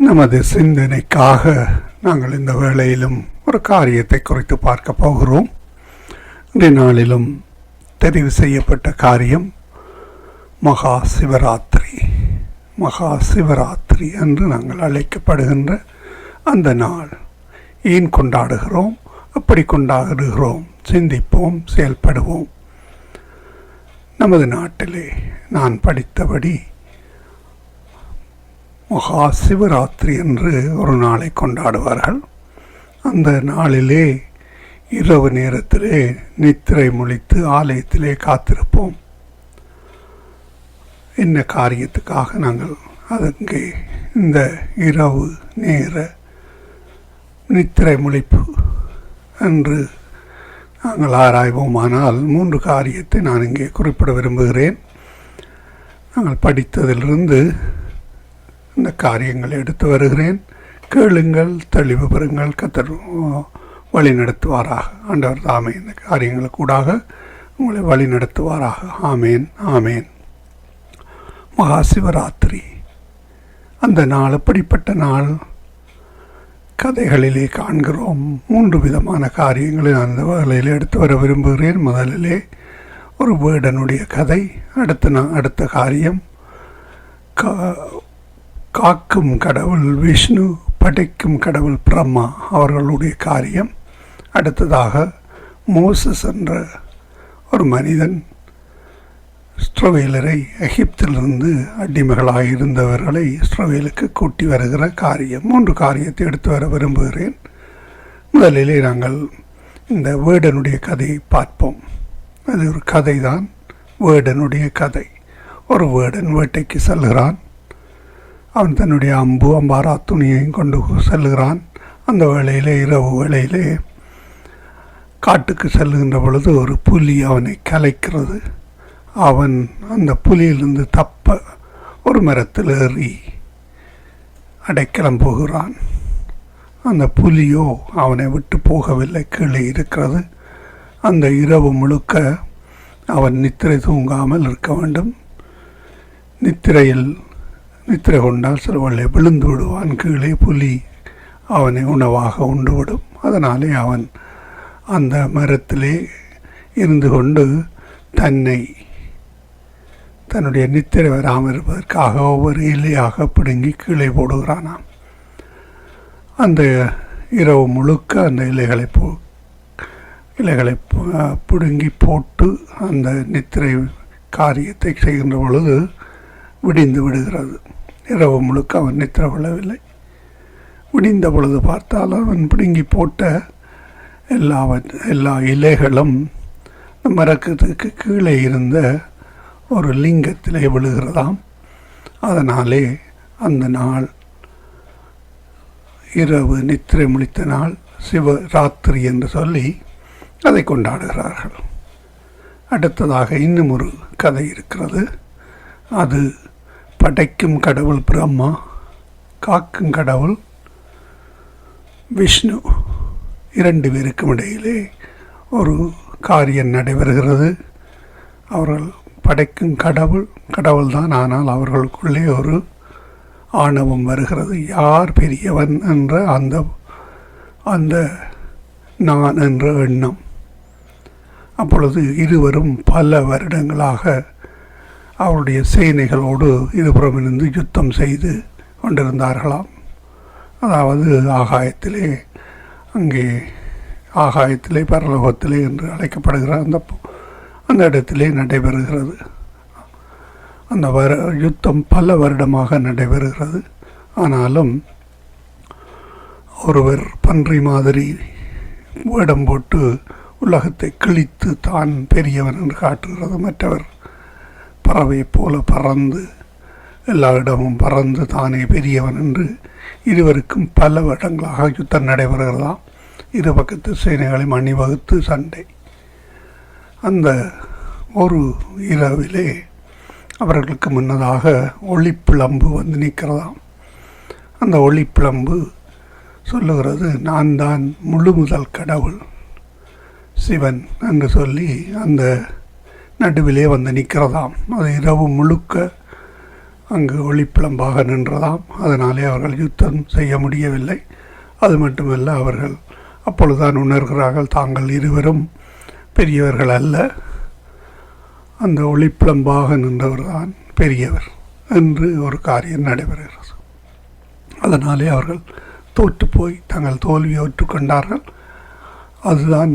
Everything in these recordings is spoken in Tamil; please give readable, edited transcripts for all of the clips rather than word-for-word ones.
நமது சிந்தனைக்காக நாங்கள் இந்த வேளையிலும் ஒரு காரியத்தை குறித்து பார்க்க போகிறோம். இன்றைய நாளிலும் தெரிவு செய்யப்பட்ட காரியம் மகா சிவராத்திரி. மகா சிவராத்திரி என்று நாங்கள் அழைக்கப்படுகின்ற அந்த நாள் ஏன் கொண்டாடுகிறோம், எப்படி கொண்டாடுகிறோம், சிந்திப்போம், செயல்படுவோம். நமது நாட்டிலே நான் படித்தபடி மகா சிவராத்திரி என்று ஒரு நாளை கொண்டாடுவார்கள். அந்த நாளிலே இரவு நேரத்திலே நித்திரை முழித்து ஆலயத்திலே காத்திருப்போம். என்ன காரியத்துக்காக நாங்கள் அதங்கே இந்த இரவு நேர நித்திரை முழிப்பு என்று நாங்கள் ஆராய்வோமானால் 3 காரியத்தை நான் இங்கே குறிப்பிட விரும்புகிறேன். நாங்கள் படித்ததிலிருந்து இந்த காரியங்களை எடுத்து வருகிறேன். கேளுங்கள், தெளிவு பெறுங்கள், கர்த்தர் வழி நடத்துவாராக. ஆண்டவர் தாமே இந்த காரியங்களுக்கூடாக உங்களை வழி நடத்துவாராக. ஆமேன், ஆமேன். மகா சிவராத்திரி அந்த நாள் எப்படிப்பட்ட நாள்? கதைகளிலே காண்கிறோம். 3 விதமான காரியங்களை நான் அந்த வேளையில் எடுத்து வர விரும்புகிறேன். முதலிலே ஒரு வேடனுடைய கதை, அடுத்த காரியம் காக்கும் கடவுள் விஷ்ணு, படைக்கும் கடவுள் பிரம்மா அவர்களுடைய காரியம். அடுத்ததாக மோசஸ் என்ற ஒரு மனிதன் இஸ்ரவேலரை எகிப்திலிருந்து அடிமைகளாக இருந்தவர்களை இஸ்ரவேலுக்கு கூட்டி வருகிற காரியம். 3 காரியத்தை எடுத்து வர விரும்புகிறேன். முதலிலே நாங்கள் இந்த வேடனுடைய கதையை பார்ப்போம். அது ஒரு கதை தான், வேடனுடைய கதை. ஒரு வேடன் வேட்டைக்கு செல்கிறான். அவன் தன்னுடைய அம்பாரா துணியையும் கொண்டு செல்லுகிறான். அந்த வேளையிலே, இரவு வேளையிலே காட்டுக்கு செல்லுகின்ற பொழுது ஒரு புலி அவனை கலைக்கிறது. அவன் அந்த புலியிலிருந்து தப்ப ஒரு மரத்தில் ஏறி அடைக்கலம் போகிறான். அந்த புலியோ அவனை விட்டு போகவில்லை, கீழே இருக்கிறது. அந்த இரவு முழுக்க அவன் நித்திரை தூங்காமல் இருக்க வேண்டும். நித்திரை கொண்டால் சிறுவள்ளை விழுந்து விடுவான் கீழே. புலி அவனை உணவாக உண்டுவிடும். அதனாலே அவன் அந்த மரத்திலே இருந்து கொண்டு தன்னுடைய நித்திரை வராமல் இருப்பதற்காக ஒவ்வொரு இலையாக பிடுங்கி கீழே போடுகிறானாம். அந்த இரவு முழுக்க அந்த இலைகளை பிடுங்கி போட்டு அந்த நித்திரை காரியத்தை செய்கின்ற பொழுது விடிந்து விடுகிறது. இரவு முழுக்க அவன் நித்திர கொள்ளவில்லை. விடிந்த பொழுது பார்த்தால் அவன் பிடுங்கி போட்ட எல்லா இலைகளும் மரத்துக்கு கீழே இருந்த ஒரு லிங்கத்திலே விழுகிறதாம். அதனாலே அந்த நாள், இரவு நித்திரை முழித்த நாள், சிவராத்திரி என்று சொல்லி அதை கொண்டாடுகிறார்கள். அடுத்ததாக இன்னும் ஒரு கதை இருக்கிறது. அது படைக்கும் கடவுள் பிரம்மா, காக்கும் கடவுள் விஷ்ணு, 2 பேருக்கும் இடையிலே ஒரு காரியம் நடைபெறுகிறது. அவர்கள் படைக்கும் கடவுள் தான், ஆனால் அவர்களுக்குள்ளே ஒரு ஆணவம் வருகிறது. யார் பெரியவன் என்ற அந்த நான் என்ற எண்ணம். அப்பொழுது இருவரும் பல வருடங்களாக அவருடைய சேனைகளோடு இருபுறமிருந்து யுத்தம் செய்து கொண்டிருந்தார்களாம். அதாவது ஆகாயத்திலே பரலோகத்திலே என்று அழைக்கப்படுகிற அந்த இடத்திலே நடைபெறுகிறது. அந்த யுத்தம் பல வருடமாக நடைபெறுகிறது. ஆனாலும் ஒருவர் பன்றி மாதிரி வேடம் போட்டு உலகத்தை கிழித்து தான் பெரியவன் என்று காட்டுகிறது. மற்றவர் பறவை போல பறந்து எல்லா இடமும் பறந்து தானே பெரியவன் என்று இருவருக்கும் பல வருடங்களாக யுத்தம் நடைபெறுகிறதாம். இரு பக்கத்து சேனைகளையும் அணிவகுத்து சண்டை. அந்த ஒரு இரவிலே அவர்களுக்கு முன்னதாக ஒளிப்பிழம்பு வந்து நிற்கிறதாம். அந்த ஒளிப்பிழம்பு சொல்லுகிறது, நான் தான் முழு முதல் கடவுள் சிவன் என்று சொல்லி அந்த நடுவிலே வந்து நிற்கிறதாம். அது இரவு முழுக்க அங்கு ஒளிப்பிளம்பாக நின்றதாம். அதனாலே அவர்கள் யுத்தம் செய்ய முடியவில்லை. அது மட்டுமல்ல, அவர்கள் அப்பொழுதுதான் உணர்கிறார்கள் தாங்கள் இருவரும் பெரியவர்கள் அல்ல, அந்த ஒளிப்பிளம்பாக நின்றவர்தான் பெரியவர் என்று ஒரு காரியம் நடைபெறுகிறது. அதனாலே அவர்கள் தோற்று போய் தங்கள் தோல்வியை ஒற்றுக்கொண்டார்கள். அதுதான்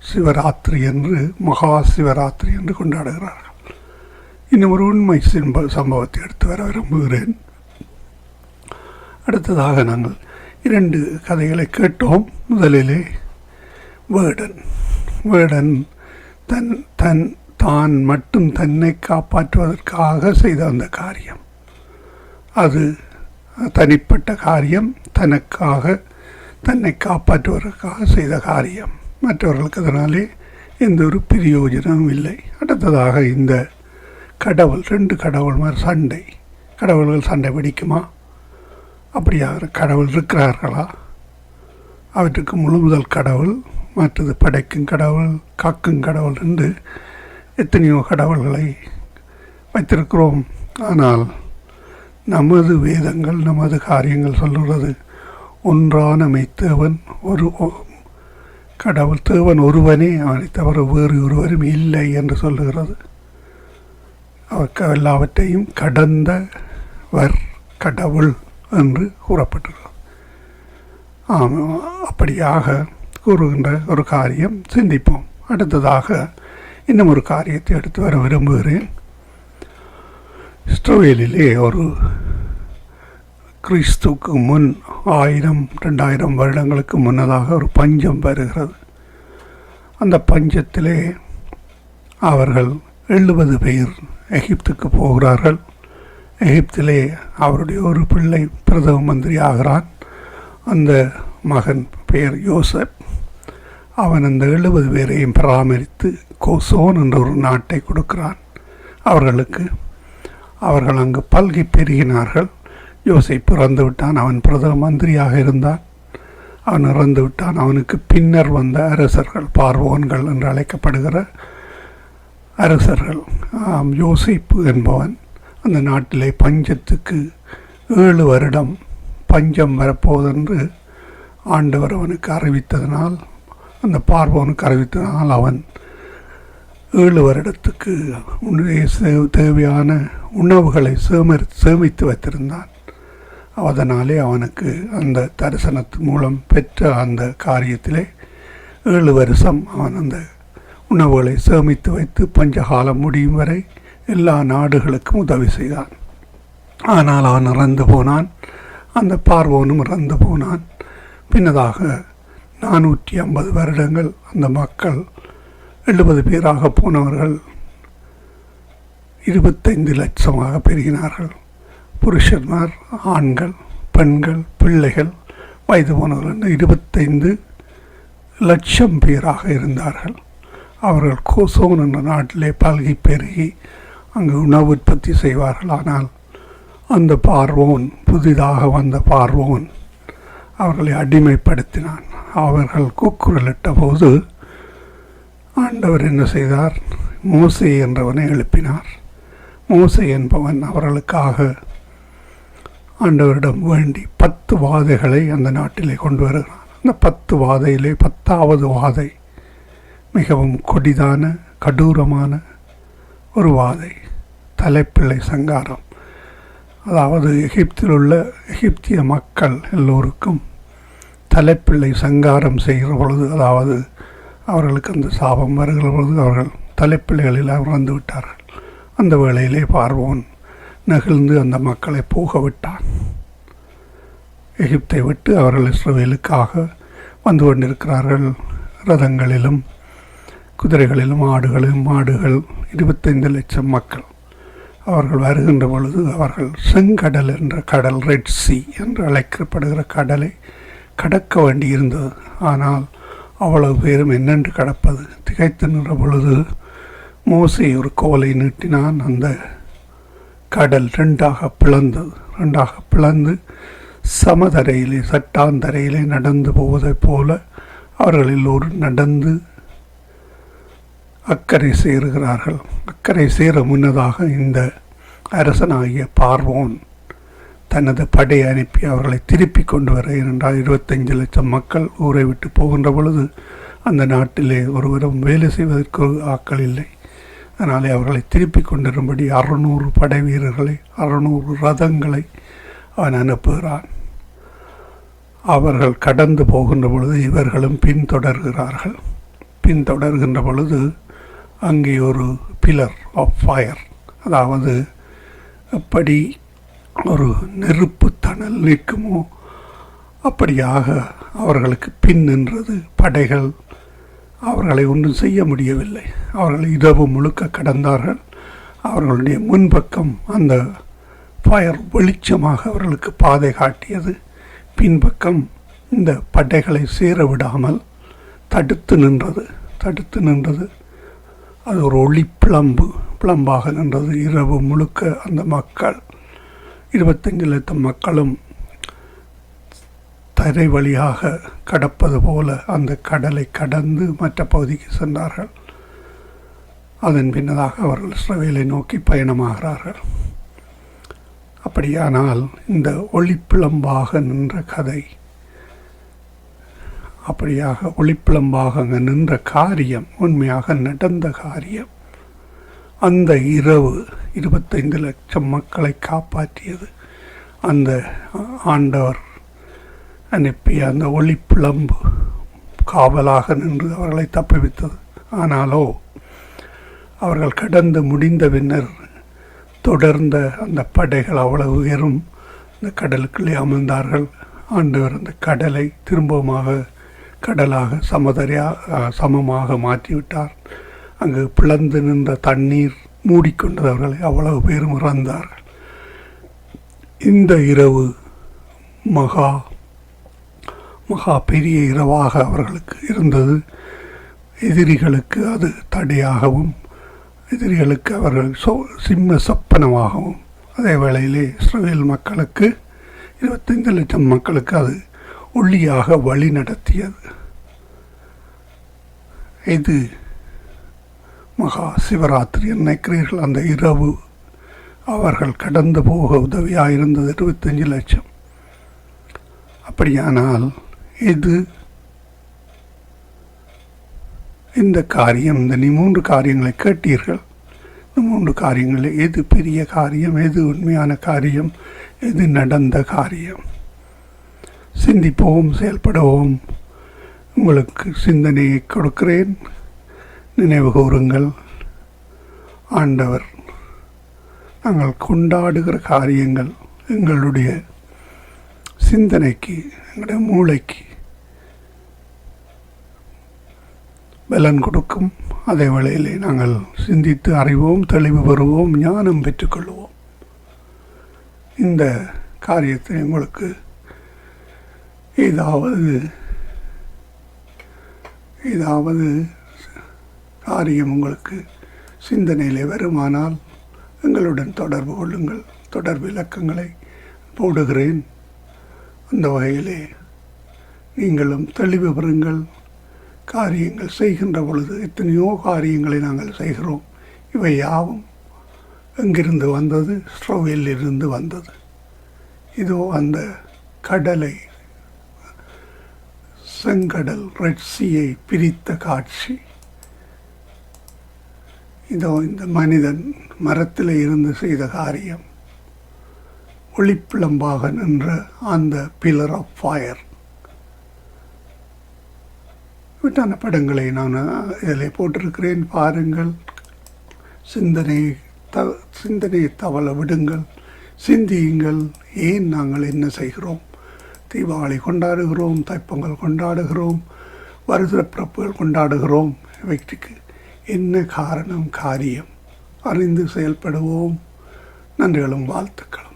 சிவராத்திரி என்று, மகா சிவராத்திரி என்று கொண்டாடுகிறார்கள். இன்னும் ஒரு உண்மை சம்பவத்தை எடுத்து வர விரும்புகிறேன். அடுத்ததாக நாங்கள் 2 கதைகளை கேட்டோம். முதலிலே வேடன் தான் மட்டும் தன்னை காப்பாற்றுவதற்காக செய்த அந்த காரியம், அது தனிப்பட்ட காரியம், தன்னை காப்பாற்றுவதற்காக செய்த காரியம். மற்றவர்களுக்கு அதனாலே எந்த ஒரு பிரயோஜனமும் இல்லை. அடுத்ததாக இந்த கடவுள், 2 கடவுள் மாதிரி கடவுள்கள் சண்டை பிடிக்குமா? அப்படியாக கடவுள் இருக்கிறார்களா? அவற்றுக்கு முதல் கடவுள், மற்றது படைக்கும் கடவுள், காக்கும் கடவுள் என்று எத்தனையோ கடவுள்களை வைத்திருக்கிறோம். ஆனால் நமது வேதங்கள், நமது காரியங்கள் சொல்லுகிறது, ஒன்றான மெய்த்தேவன், ஒரு கடவுள், தேவன் ஒருவனே, அவனை தவிர வேறு ஒருவரும் இல்லை என்று சொல்லுகிறது. அவருக்கு எல்லாவற்றையும் கடந்தவர் கடவுள் என்று கூறப்பட்டிருக்கிறது. அப்படியாக கூறுகின்ற ஒரு காரியம் சிந்திப்போம். அடுத்ததாக இன்னும் ஒரு காரியத்தை எடுத்து வர விரும்புகிறேன். இஸ்ரவேலிலே ஒரு கிறிஸ்துவுக்கு முன் 1000-2000 வருடங்களுக்கு முன்னதாக ஒரு பஞ்சம் வருகிறது. அந்த பஞ்சத்திலே அவர்கள் 70 பேர் எகிப்துக்கு போகிறார்கள். எகிப்திலே அவருடைய ஒரு பிள்ளை பிரதம மந்திரி ஆகிறான். அந்த மகன் பெயர் யோசப். அவன் அந்த 70 பேரையும் பராமரித்து கோசோன் என்ற ஒரு நாட்டை கொடுக்கிறான் அவர்களுக்கு. அவர்கள் அங்கு பல்கி பெருகினார்கள். யோசேப்பு இறந்து விட்டான். அவன் பிரதம மந்திரியாக இருந்தான். அவன் இறந்து விட்டான். அவனுக்கு பின்னர் வந்த அரசர்கள், பார்வோன்கள் என்று அழைக்கப்படுகிற அரசர்கள். யோசேப்பு என்பவன் அந்த நாட்டிலே பஞ்சத்துக்கு 7 வருடம் பஞ்சம் வரப்போவதென்று ஆண்டவர் அவனுக்கு அறிவித்ததனால், அந்த பார்வோனுக்கு அறிவித்ததனால், அவன் 7 வருடத்துக்கு தேவையான உணவுகளை சேமித்து வைத்திருந்தான். அதனாலே அவனுக்கு அந்த தரிசனத்தின் மூலம் பெற்ற அந்த காரியத்திலே 7 வருஷம் அவன் அந்த உணவுகளை சேமித்து வைத்து பஞ்சகாலம் முடியும் வரை எல்லா நாடுகளுக்கும் உதவி செய்தான். ஆனால் அவன் இறந்து போனான். அந்த பார்வோனும் இறந்து போனான். பின்னதாக 450 வருடங்கள் அந்த மக்கள் 70 பேராக போனவர்கள் 25 லட்சமாக பெருகினார்கள். புருஷன்மார், ஆண்கள், பெண்கள், பிள்ளைகள், வயது போனவர்கள் 25 லட்சம் பேராக இருந்தார்கள். அவர்கள் கோசோன் என்ற நாட்டிலே பல்கி பெருகி அங்கு உணவு உற்பத்தி செய்வார்கள். ஆனால் அந்த பார்வோன், புதிதாக வந்த பார்வோன், அவர்களை அடிமைப்படுத்தினான். அவர்கள் கூக்குரலிட்ட போது ஆண்டவர் என்ன செய்தார்? மோசே என்றவனை எழுப்பினார். மோசே என்பவன் அவர்களுக்காக ஆண்டவரிடம் வேண்டி 10 வாதைகளை அந்த நாட்டிலே கொண்டு வருகிறான். அந்த 10 வாதையிலே 10வது வாதை மிகவும் கொடிதான, கடூரமான ஒரு வாதை, தலைப்பிள்ளை சங்காரம். அதாவது எகிப்தில் உள்ள எகிப்திய மக்கள் எல்லோருக்கும் தலைப்பிள்ளை சங்காரம் செய்கிற பொழுது, அதாவது அவர்களுக்கு அந்த சாபம் வருகிற பொழுது அவர்கள் தலைப்பிள்ளைகளில் இறந்து விட்டார்கள். அந்த வேளையிலே பார்வோன் நெகிழ்ந்து அந்த மக்களை போக விட்டான். எகிப்தை விட்டு அவர்கள் இஸ்ரவேலுக்காக வந்து கொண்டிருக்கிறார்கள். ரதங்களிலும் குதிரைகளிலும் ஆடுகளிலும் மாடுகள் 25 லட்சம் மக்கள். அவர்கள் வருகின்ற பொழுது அவர்கள் செங்கடல் என்ற கடல், ரெட் சி என்று அழைக்கப்படுகிற கடலை கடக்க வேண்டியிருந்தது. ஆனால் அவ்வளவு பேரும் என்னென்று கடப்பது? திகைத்து நின்ற பொழுது மோசே ஒரு கோலை நீட்டினான். அந்த கடல் 2ஆக பிளந்தது. 2ஆக பிளந்து சமதரையிலே, சட்டாந்தரையிலே நடந்து போவதைப் போல அவர்கள் எல்லோரும் நடந்து அக்கறை சேருகிறார்கள். அக்கறை சேர முன்னதாக இந்த அரசனாகிய பார்வோன் தனது படையை அனுப்பி அவர்களை திருப்பி கொண்டு வர, ஏனென்றால் 25 லட்சம் மக்கள் ஊரை விட்டு போகின்ற பொழுது அந்த நாட்டிலே ஒருவரும் வேலை செய்வதற்கு ஆட்கள் இல்லை. அதனாலே அவர்களை திருப்பி கொண்டிரும்படி 600 படை வீரர்களை 600 ரதங்களை அவன் அனுப்புகிறான். அவர்கள் கடந்து போகின்ற பொழுது இவர்களும் பின்தொடர்கிறார்கள். பின்தொடர்கின்ற பொழுது அங்கே ஒரு பில்லர் ஆஃப் ஃபயர், அதாவது எப்படி ஒரு நெருப்பு தணல் நிற்குமோ அப்படியாக அவர்களுக்கு பின் நின்றது. படைகள் அவர்களை ஒன்றும் செய்ய முடியவில்லை. அவர்கள் இரவு முழுக்க கடந்தார்கள். அவர்களுடைய முன்பக்கம் அந்த ஃபயர் வெளிச்சமாக அவர்களுக்கு பாதை காட்டியது. பின்பக்கம் இந்த படைகளை சேர விடாமல் தடுத்து நின்றது. அது ஒரு ஒளி பிளம்பாக நின்றது. இரவு முழுக்க அந்த மக்கள் 25 லட்சம் மக்களும் தரை வழியாக கடப்பது போல அந்த கடலை கடந்து மற்ற பகுதிக்கு சென்றார்கள். அதன் பின்னதாக அவர்கள் இஸ்ரவேலை நோக்கி பயணமாகிறார்கள். அப்படியானால் இந்த ஒளிப்பிளம்பாக நின்ற கதை, அப்படியாக ஒளிப்பிளம்பாக அங்கே நின்ற காரியம் உண்மையாக நடந்த காரியம். அந்த இரவு 25 லட்சம் மக்களை காப்பாற்றியது. அந்த ஆண்டவர் அனுப்பிய அந்த ஒளிப்பிளம்பு காவலாக நின்று அவர்களை தப்புவித்தது. ஆனாலோ அவர்கள் கடந்து முடிந்த பின்னர் தொடர்ந்த அந்த படைகள் அவ்வளவு உயரும் இந்த கடலுக்குள்ளே அமர்ந்தார்கள். ஆண்டவர் அந்த கடலை திரும்பமாக கடலாக சமமாக மாற்றிவிட்டார். அங்கு பிளந்து நின்ற தண்ணீர் மூடிக்கொண்டவர்களை அவ்வளவு பேரும் இறந்தார்கள். இந்த இரவு மகா பெரிய இரவாக அவர்களுக்கு இருந்தது. எதிரிகளுக்கு அது தடையாகவும், எதிரிகளுக்கு அவர்கள் சிம்ம சொப்பனமாகவும், அதே வேளையிலே இஸ்ரவேல் மக்களுக்கு 25 லட்சம் மக்களுக்கு அது ஒளியாக வழி நடத்தியது. இது மகா சிவராத்திரி நினைக்கிறீர்கள். அந்த இரவு அவர்கள் கடந்து போக உதவியாக இருந்தது 25 லட்சம். அப்படியானால் இந்த காரியம், இந்த 3 காரியங்களை கேட்டீர்கள். இந்த 3 காரியங்களில் எது பெரிய காரியம், எது உண்மையான காரியம், எது நடந்த காரியம்? சிந்திப்போம், செயல்படுவோம். உங்களுக்கு சிந்தனையை கொடுக்கிறேன். நினைவு கூறுங்கள். ஆண்டவர் நாங்கள் கொண்டாடுகிற காரியங்கள் எங்களுடைய சிந்தனைக்கு, எங்களுடைய மூளைக்கு பலன் கொடுக்கும். அதே வேளையிலே நாங்கள் சிந்தித்து அறிவோம், தெளிவு பெறுவோம், ஞானம் பெற்றுக்கொள்வோம். இந்த காரியத்தை உங்களுக்கு ஏதாவது காரியம் உங்களுக்கு சிந்தனையிலே வருமானால் எங்களுடன் தொடர்பு கொள்ளுங்கள். தொடர்பு இலக்கங்களை போடுகிறேன். அந்த வகையிலே நீங்களும் தெளிவு பெறுங்கள். காரியங்கள் செய்கின்ற பொழுது எத்தனையோ காரியங்களை நாங்கள் செய்கிறோம். இவை யாவும் எங்கிருந்து வந்தது? இஸ்ரவேலிலிருந்து வந்தது. இதோ அந்த கடலை, செங்கடல், ரெட் சீயை பிரித்த காட்சி. இதோ இந்த மனிதன் மரத்தில் இருந்து செய்த காரியம். ஒளிப்பிளம்பாக நின்ற அந்த பில்லர் ஆஃப் ஃபயர். விட்டான படங்களை நான் இதில் போட்டிருக்கிறேன், பாருங்கள். சிந்தனையை தவள விடுங்கள், சிந்தியுங்கள். ஏன் நாங்கள் என்ன செய்கிறோம்? தீபாவளி கொண்டாடுகிறோம், தைப்பொங்கல் கொண்டாடுகிறோம், வருட பிறப்புகள் கொண்டாடுகிறோம். இவைக்கு என்ன காரணம், காரியம்? அறிந்து செயல்படுவோம். நன்றிகளும் வாழ்த்துக்களும்.